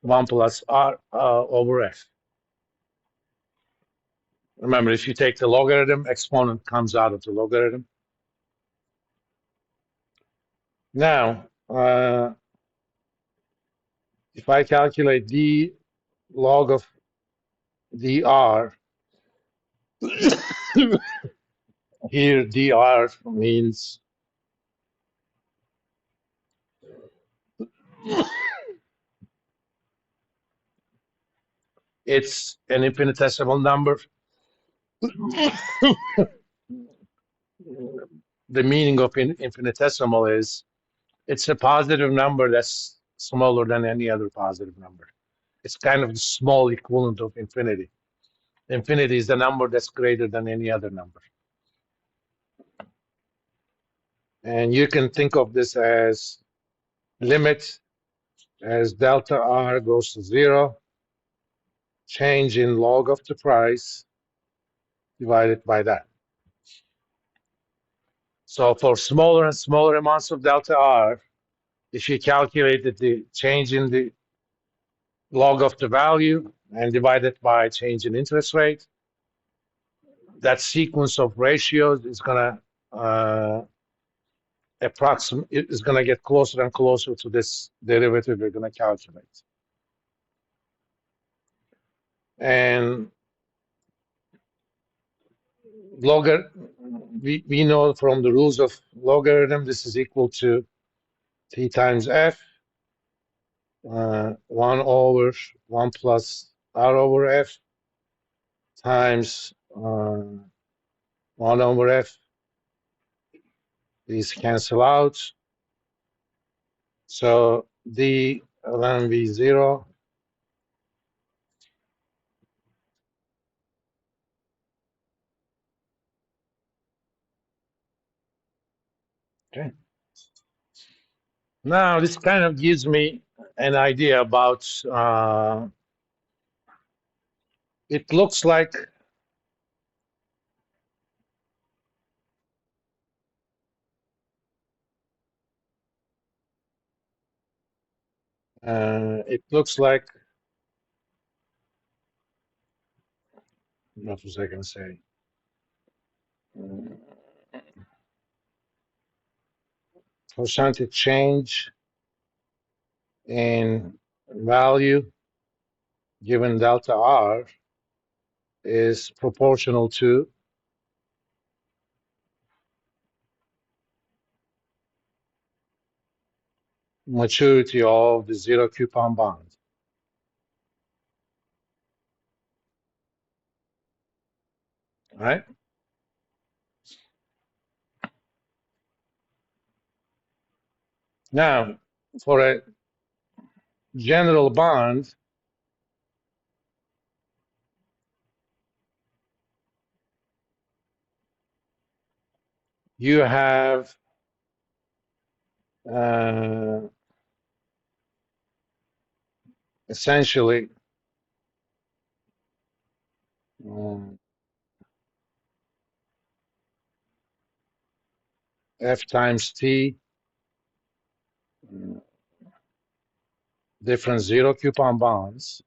1 plus r over f. Remember, if you take the logarithm, exponent comes out of the logarithm. Now, if I calculate d log of dr, here dr means it's an infinitesimal number. The meaning of infinitesimal is it's a positive number that's smaller than any other positive number. It's kind of the small equivalent of infinity. Infinity is the number that's greater than any other number. And you can think of this as limit as delta r goes to 0, change in log of the price divided by that. So for smaller and smaller amounts of delta r, if you calculated the change in the log of the value and divide it by change in interest rate, that sequence of ratios is going to approximate, is going to get closer and closer to this derivative we're going to calculate. And we know from the rules of logarithm, this is equal to t times f, 1 over 1 plus r over f times 1 over f. These cancel out. So d ln v0 okay. Now this kind of gives me an idea about it looks like what was I going to say? Percentage change in value given delta r is proportional to maturity of the zero coupon bond. All right. Now, for a general bond, you have essentially f times t, different zero coupon bonds.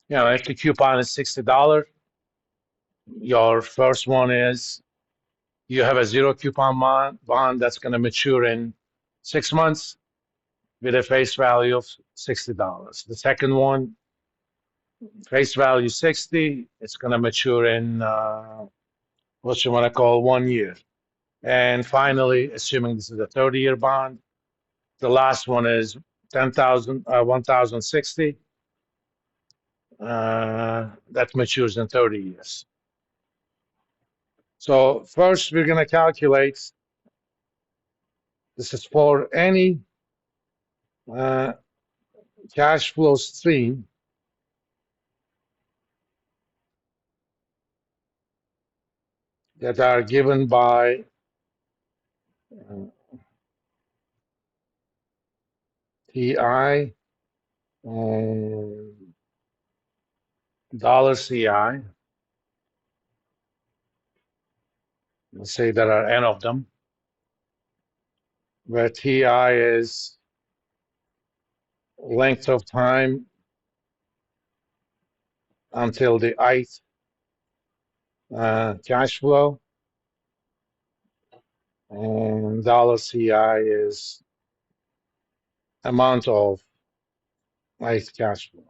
If the coupon is $60, your first one is you have a zero coupon bond that's going to mature in 6 months with a face value of $60. The second one, face value 60, it's going to mature in what you want to call 1 year. And finally, assuming this is a 30-year bond, the last one is 1,060. That matures in 30 years. So first, we're going to calculate. This is for any cash flow stream that are given by TI and dollar CI. Let's say there are n of them. where TI is length of time until the ith cash flow, and $CI is amount of ith cash flow.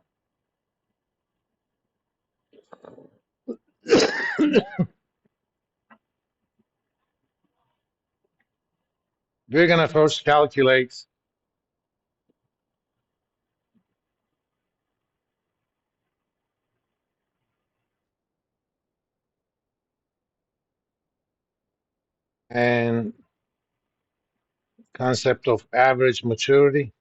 We're gonna first calculate and concept of average maturity,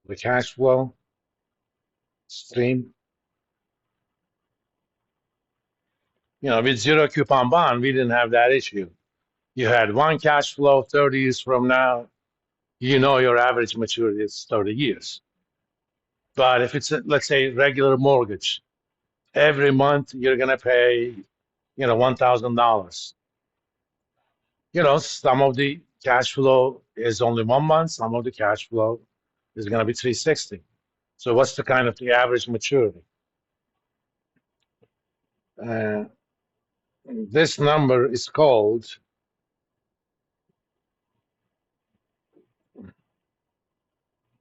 the cash flow stream. With zero coupon bond, we didn't have that issue. You had one cash flow 30 years from now, your average maturity is 30 years. But if it's, let's say, regular mortgage, every month you're going to pay, $1,000. Some of the cash flow is only 1 month, some of the cash flow is going to be 360. So what's the kind of the average maturity? Uh, this number is called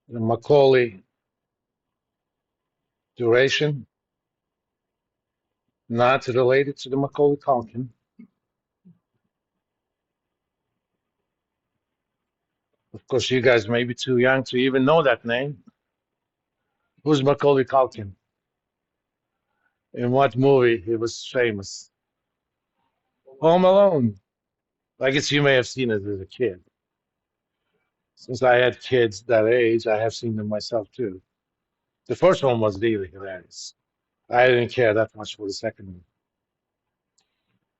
the Macaulay duration, not related to the Macaulay Culkin. Of course, you guys may be too young to even know that name. Who's Macaulay Culkin? In what movie he was famous? Home Alone. I guess you may have seen it as a kid. Since I had kids that age, I have seen them myself too. The first one was really hilarious. I didn't care that much for the second one.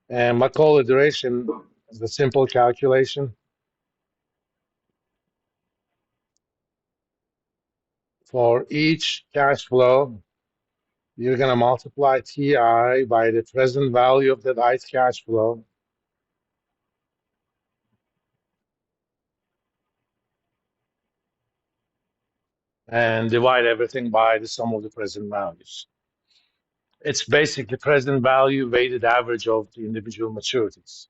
And Macaulay duration is a simple calculation. For each cash flow, you're going to multiply TI by the present value of that ith cash flow. And divide everything by the sum of the present values. It's basically present value weighted average of the individual maturities.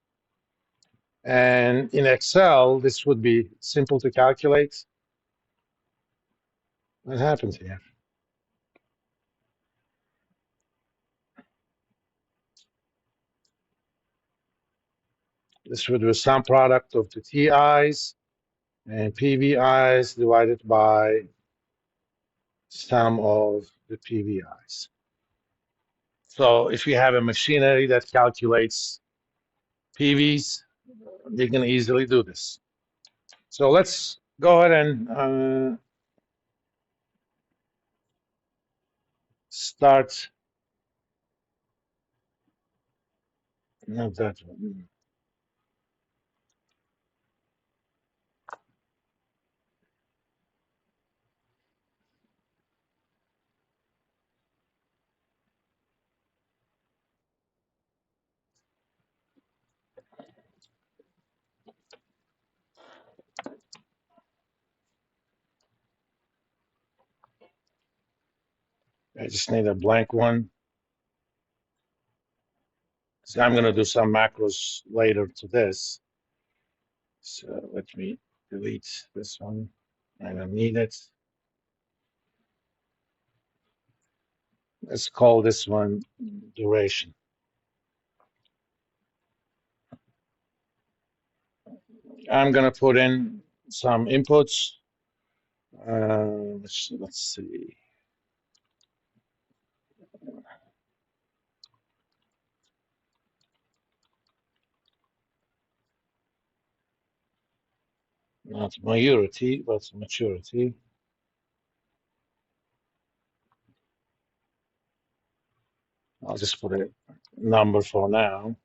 And in Excel, this would be simple to calculate. What happens here? This would be the sum product of the TIs and PVIs divided by sum of the PVIs. So if you have a machinery that calculates PVs, you can easily do this. So let's go ahead and start. Not that one. I just need a blank one. So I'm going to do some macros later to this. So let me delete this one. I don't need it. Let's call this one duration. I'm going to put in some inputs. Let's see. Not maturity, but maturity. I'll just put a number for now.